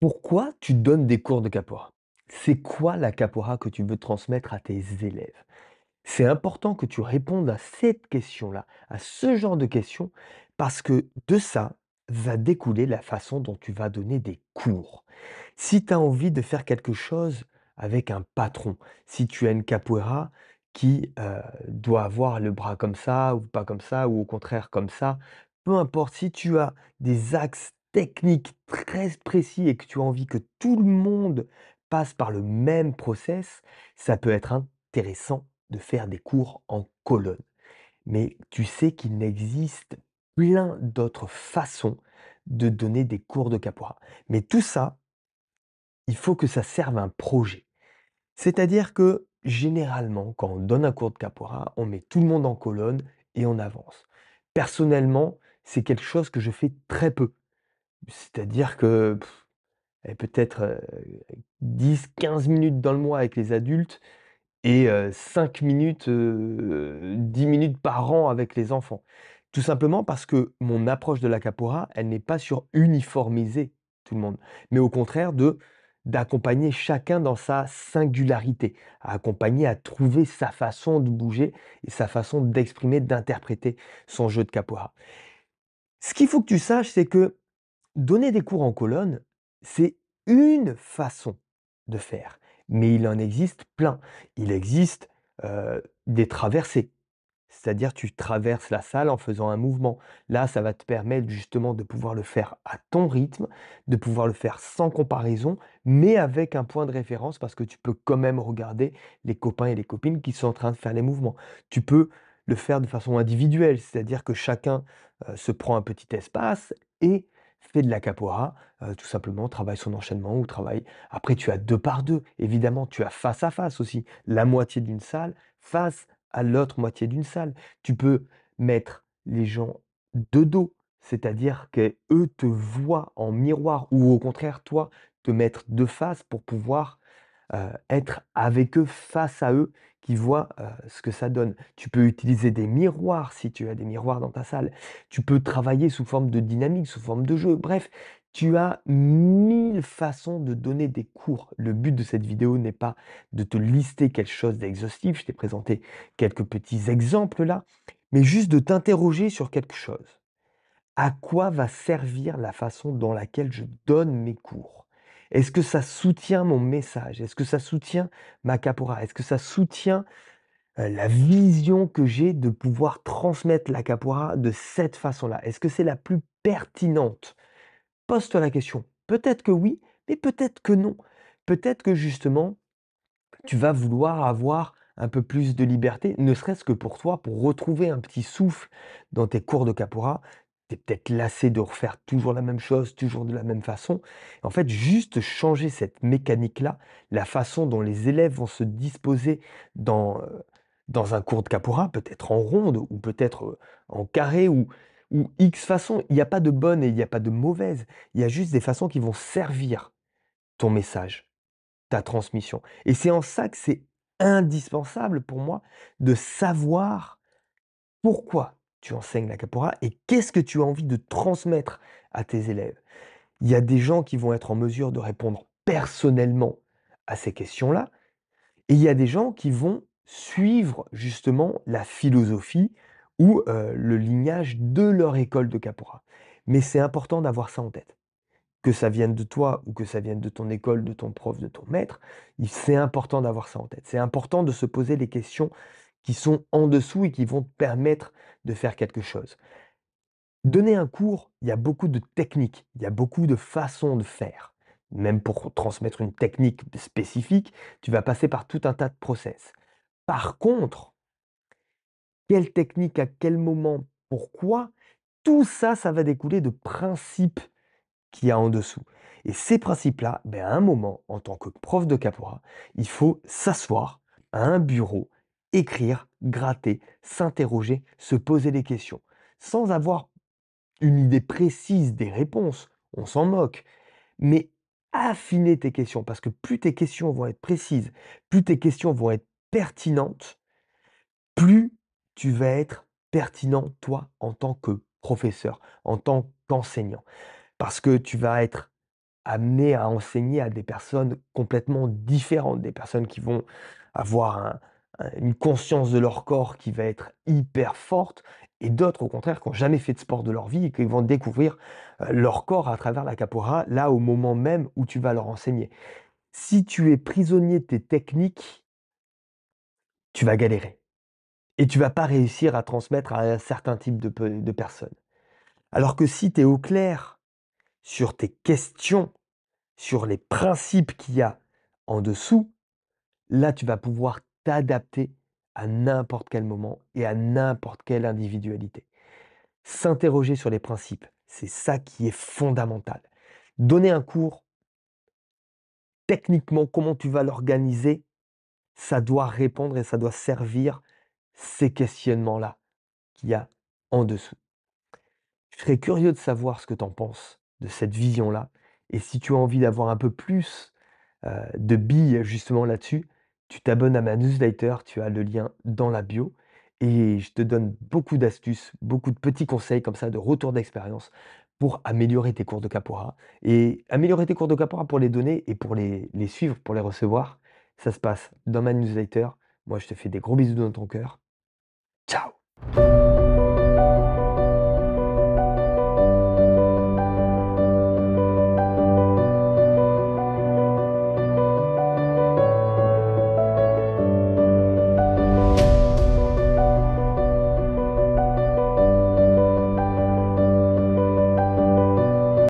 Pourquoi tu donnes des cours de capoeira? C'est quoi la capoeira que tu veux transmettre à tes élèves? C'est important que tu répondes à cette question-là, à ce genre de questions, parce que de ça va découler la façon dont tu vas donner des cours. Si tu as envie de faire quelque chose avec un patron, si tu as une capoeira qui doit avoir le bras comme ça, ou pas comme ça, ou au contraire comme ça, peu importe, si tu as des axes techniques très précis et que tu as envie que tout le monde passe par le même process, ça peut être intéressant de faire des cours en colonne. Mais tu sais qu'il existe plein d'autres façons de donner des cours de capoeira. Mais tout ça, il faut que ça serve un projet. C'est-à-dire que généralement, quand on donne un cours de capoeira, on met tout le monde en colonne et on avance. Personnellement, c'est quelque chose que je fais très peu. C'est-à-dire que peut-être 10-15 minutes dans le mois avec les adultes et 5 minutes, 10 minutes par an avec les enfants. Tout simplement parce que mon approche de la capoeira, elle n'est pas sur uniformiser tout le monde, mais au contraire d'accompagner chacun dans sa singularité, à accompagner à trouver sa façon de bouger et sa façon d'exprimer, d'interpréter son jeu de capoeira. Ce qu'il faut que tu saches, c'est que donner des cours en colonne, c'est une façon de faire, mais il en existe plein. Il existe, des traversées, c'est-à-dire tu traverses la salle en faisant un mouvement. Là, ça va te permettre justement de pouvoir le faire à ton rythme, de pouvoir le faire sans comparaison, mais avec un point de référence parce que tu peux quand même regarder les copains et les copines qui sont en train de faire les mouvements. Tu peux le faire de façon individuelle, c'est-à-dire que chacun, se prend un petit espace et fait de la capoeira, tout simplement, travaille son enchaînement ou travaille après tu as 2 par 2, évidemment, tu as face à face aussi, la moitié d'une salle face à l'autre moitié d'une salle. Tu peux mettre les gens de dos, c'est-à-dire qu'eux te voient en miroir ou au contraire, toi, te mettre de face pour pouvoir être avec eux, face à eux, qui voient, ce que ça donne. Tu peux utiliser des miroirs si tu as des miroirs dans ta salle. Tu peux travailler sous forme de dynamique, sous forme de jeu. Bref, tu as 1000 façons de donner des cours. Le but de cette vidéo n'est pas de te lister quelque chose d'exhaustif, je t'ai présenté quelques petits exemples là, mais juste de t'interroger sur quelque chose. À quoi va servir la façon dans laquelle je donne mes cours? Est-ce que ça soutient mon message? Est-ce que ça soutient ma capoeira? Est-ce que ça soutient, la vision que j'ai de pouvoir transmettre la capoeira de cette façon-là? Est-ce que c'est la plus pertinente? Pose-toi la question. Peut-être que oui, mais peut-être que non. Peut-être que justement, tu vas vouloir avoir un peu plus de liberté, ne serait-ce que pour toi, pour retrouver un petit souffle dans tes cours de capoeira. Tu es peut-être lassé de refaire toujours la même chose, toujours de la même façon. En fait, juste changer cette mécanique-là, la façon dont les élèves vont se disposer dans un cours de capoeira, peut-être en ronde ou peut-être en carré ou X façon. Il n'y a pas de bonne et il n'y a pas de mauvaise. Il y a juste des façons qui vont servir ton message, ta transmission. Et c'est en ça que c'est indispensable pour moi de savoir pourquoi tu enseignes la capoeira et qu'est-ce que tu as envie de transmettre à tes élèves. Il y a des gens qui vont être en mesure de répondre personnellement à ces questions-là et il y a des gens qui vont suivre justement la philosophie ou le lignage de leur école de capoeira. Mais c'est important d'avoir ça en tête. Que ça vienne de toi ou que ça vienne de ton école, de ton prof, de ton maître, c'est important d'avoir ça en tête. C'est important de se poser les questions qui sont en dessous et qui vont te permettre de faire quelque chose. Donner un cours, il y a beaucoup de techniques, il y a beaucoup de façons de faire. Même pour transmettre une technique spécifique, tu vas passer par tout un tas de process. Par contre, quelle technique, à quel moment, pourquoi, tout ça, ça va découler de principes qu'il y a en dessous. Et ces principes-là, ben, à un moment, en tant que prof de capoeira, il faut s'asseoir à un bureau, écrire, gratter, s'interroger, se poser des questions. Sans avoir une idée précise des réponses, on s'en moque, mais affiner tes questions, parce que plus tes questions vont être précises, plus tes questions vont être pertinentes, plus tu vas être pertinent, toi, en tant que professeur, en tant qu'enseignant. Parce que tu vas être amené à enseigner à des personnes complètement différentes, des personnes qui vont avoir une conscience de leur corps qui va être hyper forte et d'autres au contraire qui ont jamais fait de sport de leur vie et qui vont découvrir, leur corps à travers la capoeira, là, au moment même où tu vas leur enseigner. Si tu es prisonnier de tes techniques, tu vas galérer et tu vas pas réussir à transmettre à un certain type de personnes. Alors que si tu es au clair sur tes questions, sur les principes qu'il y a en dessous, là, tu vas pouvoir t'adapter à n'importe quel moment et à n'importe quelle individualité. S'interroger sur les principes, c'est ça qui est fondamental. Donner un cours, techniquement, comment tu vas l'organiser, ça doit répondre et ça doit servir ces questionnements-là qu'il y a en dessous. Je serais curieux de savoir ce que tu en penses de cette vision-là et si tu as envie d'avoir un peu plus, de billes justement là-dessus, tu t'abonnes à ma newsletter, tu as le lien dans la bio et je te donne beaucoup d'astuces, beaucoup de petits conseils comme ça de retour d'expérience pour améliorer tes cours de capoeira et améliorer tes cours de capoeira pour les donner et pour les suivre, pour les recevoir, ça se passe dans ma newsletter. Moi, je te fais des gros bisous dans ton cœur. Ciao!